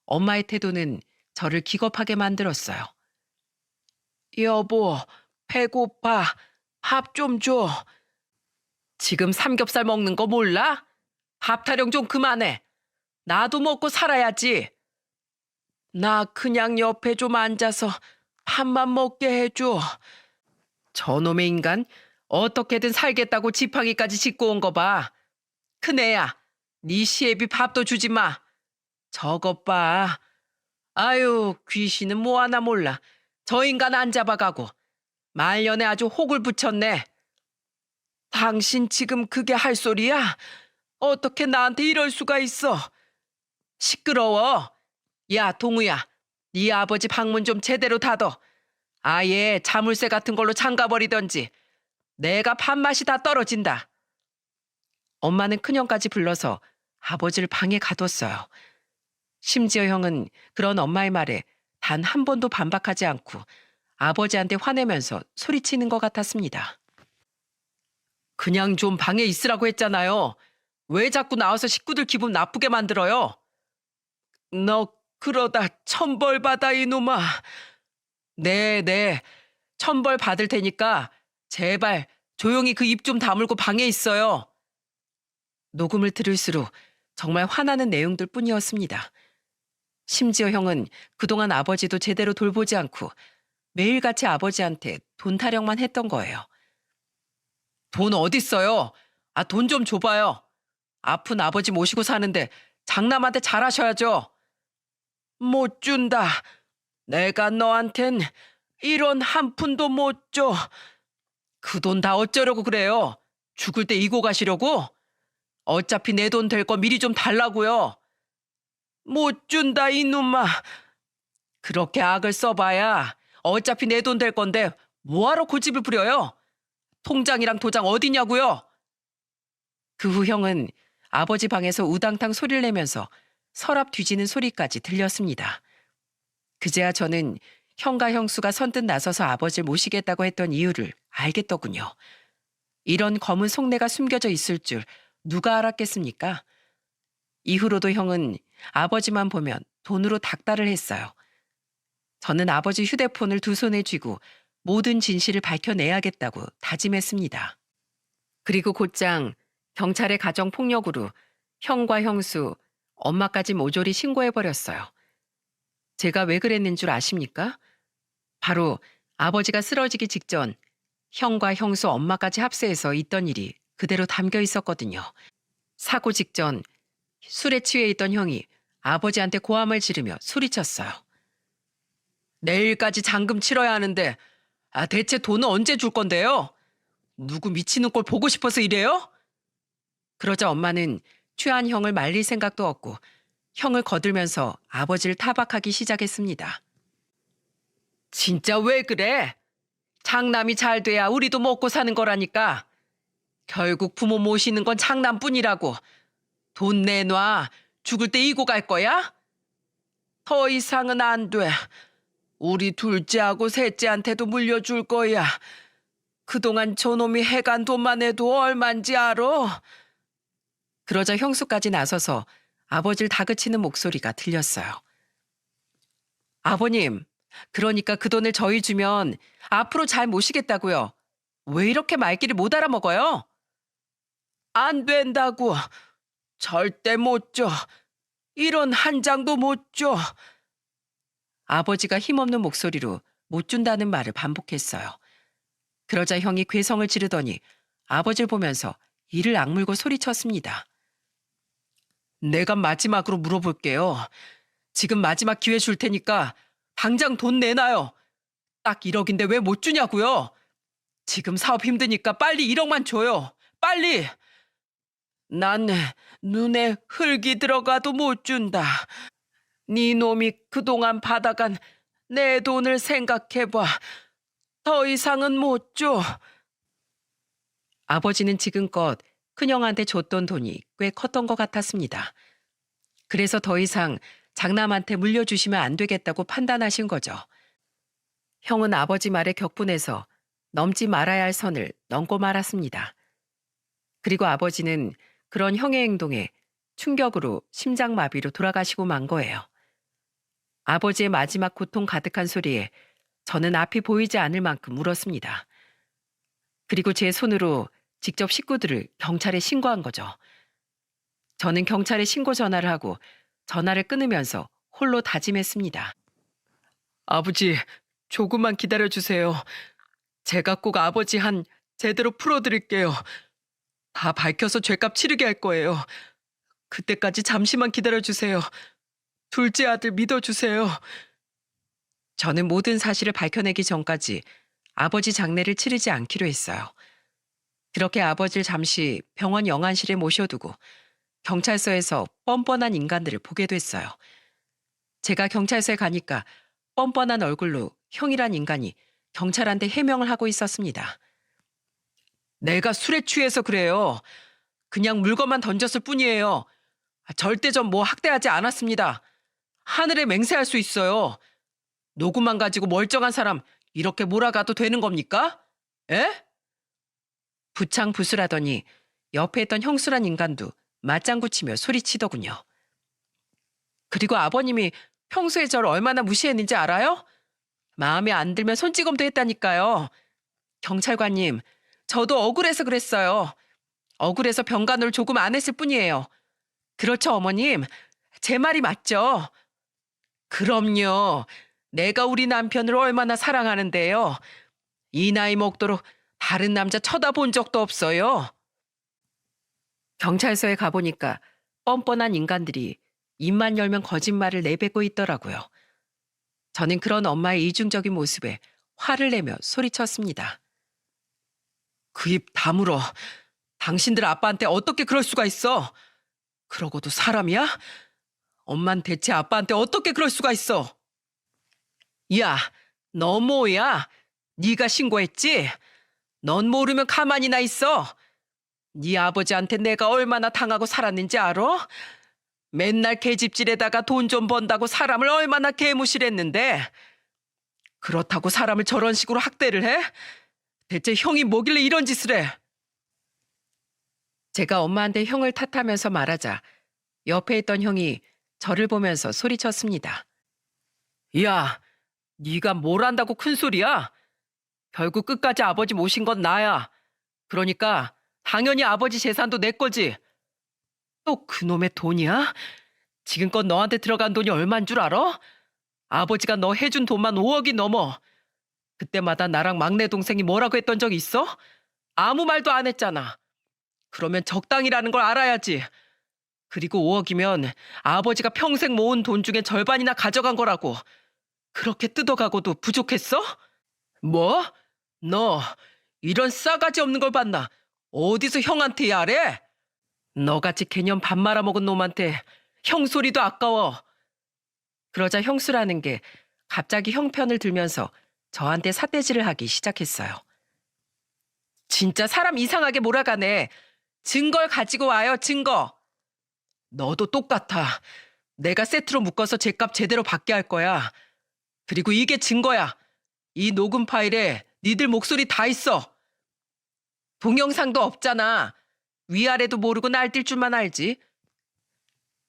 엄마의 태도는 저를 기겁하게 만들었어요. 여보, 배고파. 밥 좀 줘. 지금 삼겹살 먹는 거 몰라? 밥 타령 좀 그만해. 나도 먹고 살아야지. 나 그냥 옆에 좀 앉아서 밥만 먹게 해줘. 저놈의 인간 어떻게든 살겠다고 지팡이까지 짚고 온 거 봐. 큰애야, 네 시애비 밥도 주지 마. 저것 봐. 아유, 귀신은 뭐 하나 몰라. 저 인간 안 잡아가고 말년에 아주 혹을 붙였네. 당신 지금 그게 할 소리야? 어떻게 나한테 이럴 수가 있어? 시끄러워. 야, 동우야, 네 아버지 방문 좀 제대로 닫어. 아예 자물쇠 같은 걸로 잠가버리던지. 내가 밥맛이 다 떨어진다. 엄마는 큰형까지 불러서 아버지를 방에 가뒀어요. 심지어 형은 그런 엄마의 말에 단 한 번도 반박하지 않고 아버지한테 화내면서 소리치는 것 같았습니다. 그냥 좀 방에 있으라고 했잖아요. 왜 자꾸 나와서 식구들 기분 나쁘게 만들어요? 너 그러다 천벌 받아 이놈아. 네. 천벌 받을 테니까 제발 조용히 그 입 좀 다물고 방에 있어요. 녹음을 들을수록 정말 화나는 내용들 뿐이었습니다. 심지어 형은 그동안 아버지도 제대로 돌보지 않고 매일같이 아버지한테 돈 타령만 했던 거예요. 돈 어딨어요? 돈 좀 줘봐요. 아픈 아버지 모시고 사는데 장남한테 잘하셔야죠. 못 준다. 내가 너한텐 1원 한 푼도 못 줘. 그 돈 다 어쩌려고 그래요? 죽을 때 이고 가시려고? 어차피 내 돈 될 거 미리 좀 달라고요. 못 준다 이놈아. 그렇게 악을 써봐야 어차피 내 돈 될 건데 뭐하러 고집을 부려요? 통장이랑 도장 어디냐고요? 그 후 형은 아버지 방에서 우당탕 소리를 내면서 서랍 뒤지는 소리까지 들렸습니다. 그제야 저는 형과 형수가 선뜻 나서서 아버지를 모시겠다고 했던 이유를 알겠더군요. 이런 검은 속내가 숨겨져 있을 줄 누가 알았겠습니까? 이후로도 형은 아버지만 보면 돈으로 닥달을 했어요. 저는 아버지 휴대폰을 두 손에 쥐고 모든 진실을 밝혀내야겠다고 다짐했습니다. 그리고 곧장 경찰의 가정폭력으로 형과 형수, 엄마까지 모조리 신고해버렸어요. 제가 왜 그랬는 줄 아십니까? 바로 아버지가 쓰러지기 직전 형과 형수, 엄마까지 합세해서 있던 일이 그대로 담겨 있었거든요. 사고 직전 술에 취해 있던 형이 아버지한테 고함을 지르며 소리쳤어요. 내일까지 잔금 치러야 하는데 대체 돈은 언제 줄 건데요? 누구 미치는 꼴 보고 싶어서 이래요? 그러자 엄마는 취한 형을 말릴 생각도 없고 형을 거들면서 아버지를 타박하기 시작했습니다. 진짜 왜 그래? 장남이 잘 돼야 우리도 먹고 사는 거라니까. 결국 부모 모시는 건 장남뿐이라고. 돈 내놔. 죽을 때 이고 갈 거야? 더 이상은 안 돼. 우리 둘째하고 셋째한테도 물려줄 거야. 그동안 저놈이 해간 돈만 해도 얼만지 알아? 그러자 형수까지 나서서 아버지를 다그치는 목소리가 들렸어요. 아버님, 그러니까 그 돈을 저희 주면 앞으로 잘 모시겠다고요. 왜 이렇게 말귀를 못 알아먹어요? 안 된다고. 절대 못 줘. 1원 한 장도 못 줘. 아버지가 힘없는 목소리로 못 준다는 말을 반복했어요. 그러자 형이 괴성을 지르더니 아버지를 보면서 이를 악물고 소리쳤습니다. 내가 마지막으로 물어볼게요. 지금 마지막 기회 줄 테니까 당장 돈 내놔요. 딱 1억인데 왜 못 주냐고요? 지금 사업 힘드니까 빨리 1억만 줘요. 빨리! 난 눈에 흙이 들어가도 못 준다. 네 놈이 그동안 받아간 내 돈을 생각해봐. 더 이상은 못 줘. 아버지는 지금껏 큰형한테 줬던 돈이 꽤 컸던 것 같았습니다. 그래서 더 이상 장남한테 물려주시면 안 되겠다고 판단하신 거죠. 형은 아버지 말에 격분해서 넘지 말아야 할 선을 넘고 말았습니다. 그리고 아버지는 그런 형의 행동에 충격으로 심장마비로 돌아가시고 만 거예요. 아버지의 마지막 고통 가득한 소리에 저는 앞이 보이지 않을 만큼 울었습니다. 그리고 제 손으로 직접 식구들을 경찰에 신고한 거죠. 저는 경찰에 신고 전화를 하고 전화를 끊으면서 홀로 다짐했습니다. 아버지, 조금만 기다려주세요. 제가 꼭 아버지 한 제대로 풀어드릴게요. 다 밝혀서 죄값 치르게 할 거예요. 그때까지 잠시만 기다려주세요. 둘째 아들 믿어주세요. 저는 모든 사실을 밝혀내기 전까지 아버지 장례를 치르지 않기로 했어요. 그렇게 아버지를 잠시 병원 영안실에 모셔두고 경찰서에서 뻔뻔한 인간들을 보게 됐어요. 제가 경찰서에 가니까 뻔뻔한 얼굴로 형이란 인간이 경찰한테 해명을 하고 있었습니다. 내가 술에 취해서 그래요. 그냥 물건만 던졌을 뿐이에요. 절대 전 뭐 학대하지 않았습니다. 하늘에 맹세할 수 있어요. 녹음만 가지고 멀쩡한 사람 이렇게 몰아가도 되는 겁니까? 에? 부창부수라더니 옆에 있던 형수란 인간도 맞장구 치며 소리치더군요. 그리고 아버님이 평소에 저를 얼마나 무시했는지 알아요? 마음에 안 들면 손찌검도 했다니까요. 경찰관님, 저도 억울해서 그랬어요. 억울해서 병간호를 조금 안 했을 뿐이에요. 그렇죠, 어머님? 제 말이 맞죠? 그럼요. 내가 우리 남편을 얼마나 사랑하는데요. 이 나이 먹도록 다른 남자 쳐다본 적도 없어요. 경찰서에 가보니까 뻔뻔한 인간들이 입만 열면 거짓말을 내뱉고 있더라고요. 저는 그런 엄마의 이중적인 모습에 화를 내며 소리쳤습니다. 그 입 다물어. 당신들 아빠한테 어떻게 그럴 수가 있어? 그러고도 사람이야? 엄만 대체 아빠한테 어떻게 그럴 수가 있어? 야, 너 뭐야? 네가 신고했지? 넌 모르면 가만히나 있어. 네 아버지한테 내가 얼마나 당하고 살았는지 알아? 맨날 계집질에다가 돈 좀 번다고 사람을 얼마나 개무실했는데 그렇다고 사람을 저런 식으로 학대를 해? 대체 형이 뭐길래 이런 짓을 해? 제가 엄마한테 형을 탓하면서 말하자 옆에 있던 형이 저를 보면서 소리쳤습니다. 야, 네가 뭘 안다고 큰 소리야? 결국 끝까지 아버지 모신 건 나야. 그러니까 당연히 아버지 재산도 내 거지. 또 그놈의 돈이야? 지금껏 너한테 들어간 돈이 얼만 줄 알아? 아버지가 너 해준 돈만 5억이 넘어. 그때마다 나랑 막내 동생이 뭐라고 했던 적 있어? 아무 말도 안 했잖아. 그러면 적당이라는 걸 알아야지. 그리고 5억이면 아버지가 평생 모은 돈 중에 절반이나 가져간 거라고. 그렇게 뜯어가고도 부족했어? 뭐? 너 이런 싸가지 없는 걸 봤나? 어디서 형한테 야래? 너같이 개념 밥 말아먹은 놈한테 형 소리도 아까워. 그러자 형수라는 게 갑자기 형편을 들면서 저한테 삿대질을 하기 시작했어요. 진짜 사람 이상하게 몰아가네. 증거를 가지고 와요, 증거. 너도 똑같아. 내가 세트로 묶어서 죗값 제대로 받게 할 거야. 그리고 이게 증거야. 이 녹음 파일에 니들 목소리 다 있어. 동영상도 없잖아. 위아래도 모르고 날뛸 줄만 알지.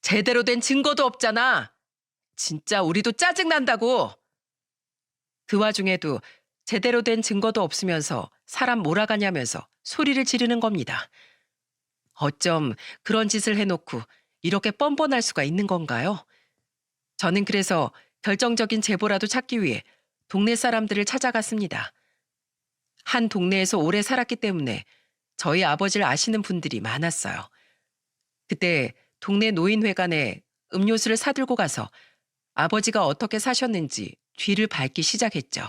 제대로 된 증거도 없잖아. 진짜 우리도 짜증난다고. 그 와중에도 제대로 된 증거도 없으면서 사람 몰아가냐면서 소리를 지르는 겁니다. 어쩜 그런 짓을 해놓고 이렇게 뻔뻔할 수가 있는 건가요? 저는 그래서 결정적인 제보라도 찾기 위해 동네 사람들을 찾아갔습니다. 한 동네에서 오래 살았기 때문에 저희 아버지를 아시는 분들이 많았어요. 그때 동네 노인회관에 음료수를 사들고 가서 아버지가 어떻게 사셨는지 뒤를 밟기 시작했죠.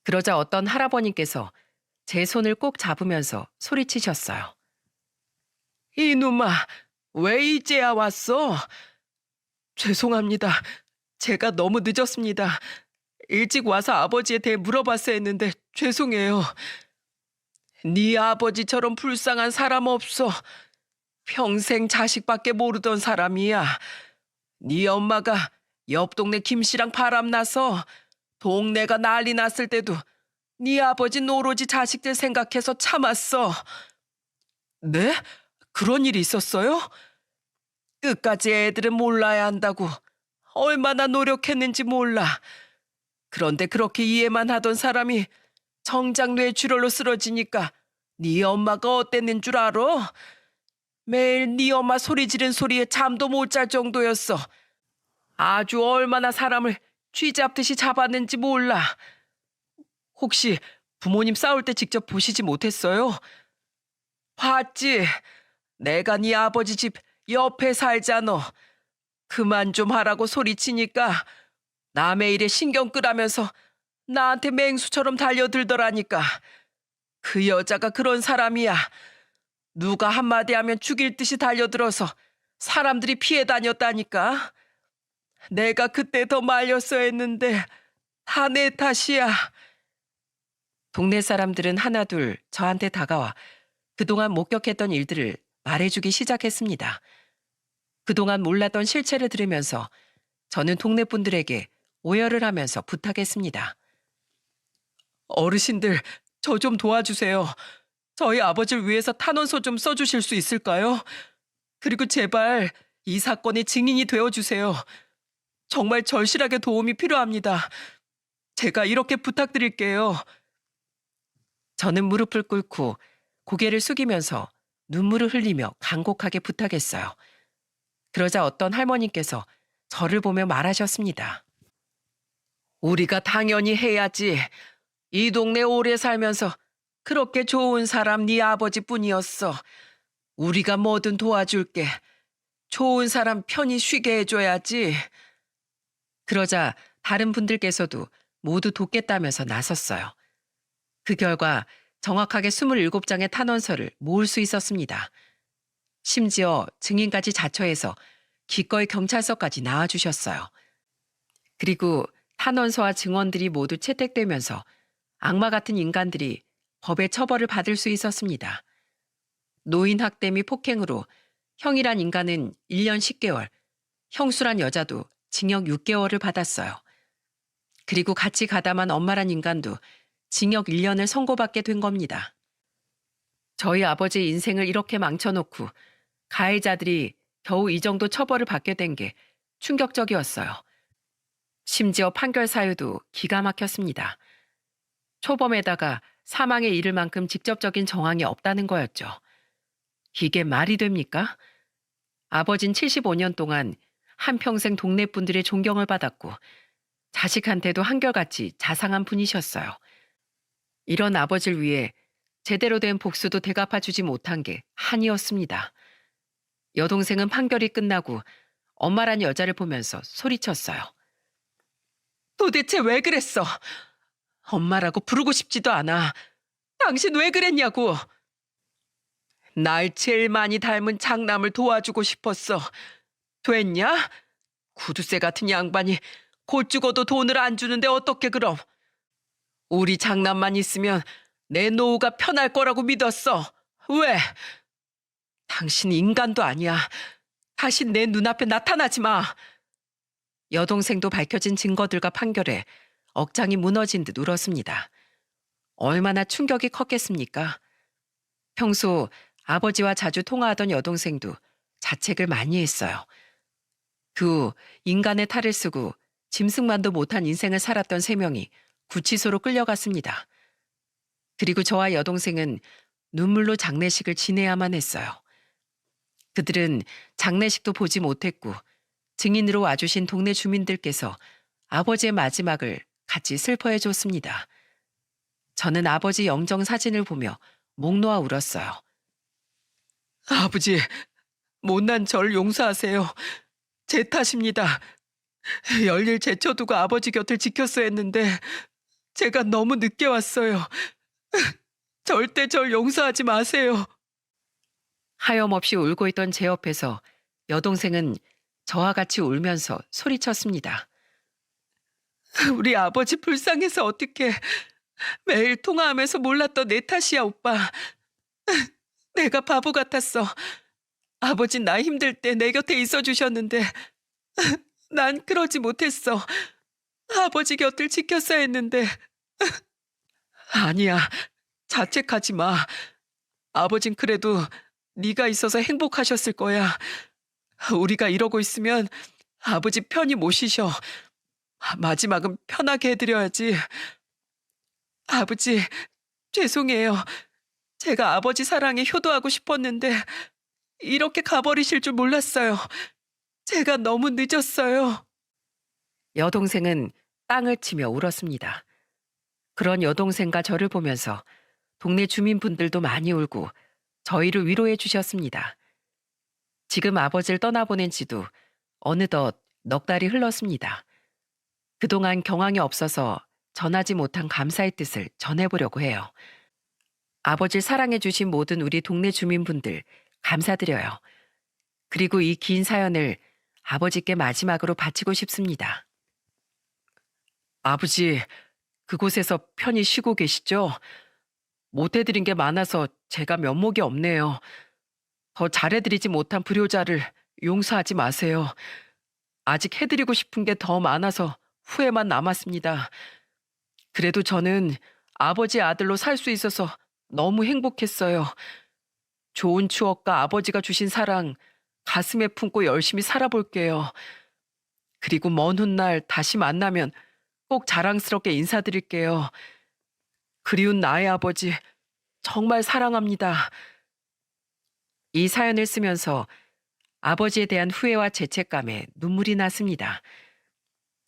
그러자 어떤 할아버님께서 제 손을 꼭 잡으면서 소리치셨어요. 이놈아, 왜 이제야 왔어? 죄송합니다. 제가 너무 늦었습니다. 일찍 와서 아버지에 대해 물어봤어야 했는데 죄송해요. 네 아버지처럼 불쌍한 사람 없어. 평생 자식밖에 모르던 사람이야. 네 엄마가 옆 동네 김씨랑 바람나서 동네가 난리 났을 때도 네 아버진 오로지 자식들 생각해서 참았어. 네? 그런 일이 있었어요? 끝까지 애들은 몰라야 한다고 얼마나 노력했는지 몰라. 그런데 그렇게 이해만 하던 사람이 정작 뇌출혈로 쓰러지니까 네 엄마가 어땠는 줄 알아? 매일 네 엄마 소리 지른 소리에 잠도 못 잘 정도였어. 아주 얼마나 사람을 쥐잡듯이 잡았는지 몰라. 혹시 부모님 싸울 때 직접 보시지 못했어요? 봤지. 내가 네 아버지 집 옆에 살잖아. 그만 좀 하라고 소리치니까 남의 일에 신경 끄라면서 나한테 맹수처럼 달려들더라니까. 그 여자가 그런 사람이야. 누가 한마디 하면 죽일 듯이 달려들어서 사람들이 피해 다녔다니까. 내가 그때 더 말렸어야 했는데 다 내 탓이야. 동네 사람들은 하나둘 저한테 다가와 그동안 목격했던 일들을 말해주기 시작했습니다. 그동안 몰랐던 실체를 들으면서 저는 동네 분들에게 오열을 하면서 부탁했습니다. 어르신들, 저 좀 도와주세요. 저희 아버지를 위해서 탄원서 좀 써주실 수 있을까요? 그리고 제발 이 사건의 증인이 되어주세요. 정말 절실하게 도움이 필요합니다. 제가 이렇게 부탁드릴게요. 저는 무릎을 꿇고 고개를 숙이면서 눈물을 흘리며 간곡하게 부탁했어요. 그러자 어떤 할머니께서 저를 보며 말하셨습니다. 우리가 당연히 해야지. 이 동네 오래 살면서 그렇게 좋은 사람 네 아버지뿐이었어. 우리가 뭐든 도와줄게. 좋은 사람 편히 쉬게 해줘야지. 그러자 다른 분들께서도 모두 돕겠다면서 나섰어요. 그 결과 정확하게 27장의 탄원서를 모을 수 있었습니다. 심지어 증인까지 자처해서 기꺼이 경찰서까지 나와주셨어요. 그리고 탄원서와 증언들이 모두 채택되면서 악마 같은 인간들이 법의 처벌을 받을 수 있었습니다. 노인 학대 및 폭행으로 형이란 인간은 1년 10개월, 형수란 여자도 징역 6개월을 받았어요. 그리고 같이 가담한 엄마란 인간도 징역 1년을 선고받게 된 겁니다. 저희 아버지의 인생을 이렇게 망쳐놓고 가해자들이 겨우 이 정도 처벌을 받게 된 게 충격적이었어요. 심지어 판결 사유도 기가 막혔습니다. 초범에다가 사망에 이를 만큼 직접적인 정황이 없다는 거였죠. 이게 말이 됩니까? 아버진 75년 동안 한평생 동네 분들의 존경을 받았고 자식한테도 한결같이 자상한 분이셨어요. 이런 아버지를 위해 제대로 된 복수도 대갚아주지 못한 게 한이었습니다. 여동생은 판결이 끝나고 엄마란 여자를 보면서 소리쳤어요. 도대체 왜 그랬어? 엄마라고 부르고 싶지도 않아. 당신 왜 그랬냐고. 날 제일 많이 닮은 장남을 도와주고 싶었어. 됐냐? 구두쇠 같은 양반이 곧 죽어도 돈을 안 주는데 어떻게 그럼. 우리 장남만 있으면 내 노후가 편할 거라고 믿었어. 왜? 당신 인간도 아니야. 다시 내 눈앞에 나타나지 마. 여동생도 밝혀진 증거들과 판결에 억장이 무너진 듯 울었습니다. 얼마나 충격이 컸겠습니까? 평소 아버지와 자주 통화하던 여동생도 자책을 많이 했어요. 그 후 인간의 탈을 쓰고 짐승만도 못한 인생을 살았던 세 명이 구치소로 끌려갔습니다. 그리고 저와 여동생은 눈물로 장례식을 지내야만 했어요. 그들은 장례식도 보지 못했고 증인으로 와주신 동네 주민들께서 아버지의 마지막을 같이 슬퍼해 줬습니다. 저는 아버지 영정 사진을 보며 목 놓아 울었어요. 아버지, 못난 절 용서하세요. 제 탓입니다. 열일 제쳐두고 아버지 곁을 지켰어야 했는데 제가 너무 늦게 왔어요. 절대 절 용서하지 마세요. 하염없이 울고 있던 제 옆에서 여동생은 저와 같이 울면서 소리쳤습니다. 우리 아버지 불쌍해서 어떡해. 매일 통화하면서 몰랐던 내 탓이야, 오빠. 내가 바보 같았어. 아버진 나 힘들 때 내 곁에 있어 주셨는데 난 그러지 못했어. 아버지 곁을 지켰어야 했는데. 아니야, 자책하지 마. 아버진 그래도 네가 있어서 행복하셨을 거야. 우리가 이러고 있으면 아버지 편히 못 쉬셔. 마지막은 편하게 해드려야지. 아버지, 죄송해요. 제가 아버지 사랑에 효도하고 싶었는데 이렇게 가버리실 줄 몰랐어요. 제가 너무 늦었어요. 여동생은 땅을 치며 울었습니다. 그런 여동생과 저를 보면서 동네 주민분들도 많이 울고 저희를 위로해 주셨습니다. 지금 아버지를 떠나보낸 지도 어느덧 넉 달이 흘렀습니다. 그동안 경황이 없어서 전하지 못한 감사의 뜻을 전해보려고 해요. 아버지를 사랑해주신 모든 우리 동네 주민분들 감사드려요. 그리고 이 긴 사연을 아버지께 마지막으로 바치고 싶습니다. 아버지, 그곳에서 편히 쉬고 계시죠? 못해드린 게 많아서 제가 면목이 없네요. 더 잘해드리지 못한 불효자를 용서하지 마세요. 아직 해드리고 싶은 게 더 많아서 후회만 남았습니다. 그래도 저는 아버지 아들로 살 수 있어서 너무 행복했어요. 좋은 추억과 아버지가 주신 사랑 가슴에 품고 열심히 살아볼게요. 그리고 먼 훗날 다시 만나면 꼭 자랑스럽게 인사드릴게요. 그리운 나의 아버지 정말 사랑합니다. 이 사연을 쓰면서 아버지에 대한 후회와 죄책감에 눈물이 났습니다.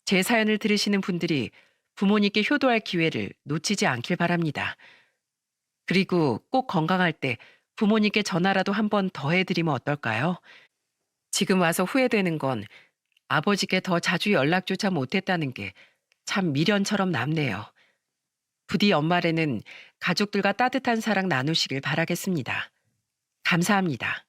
제 사연을 들으시는 분들이 부모님께 효도할 기회를 놓치지 않길 바랍니다. 그리고 꼭 건강할 때 부모님께 전화라도 한 번 더 해드리면 어떨까요? 지금 와서 후회되는 건 아버지께 더 자주 연락조차 못했다는 게 참 미련처럼 남네요. 부디 연말에는 가족들과 따뜻한 사랑 나누시길 바라겠습니다. 감사합니다.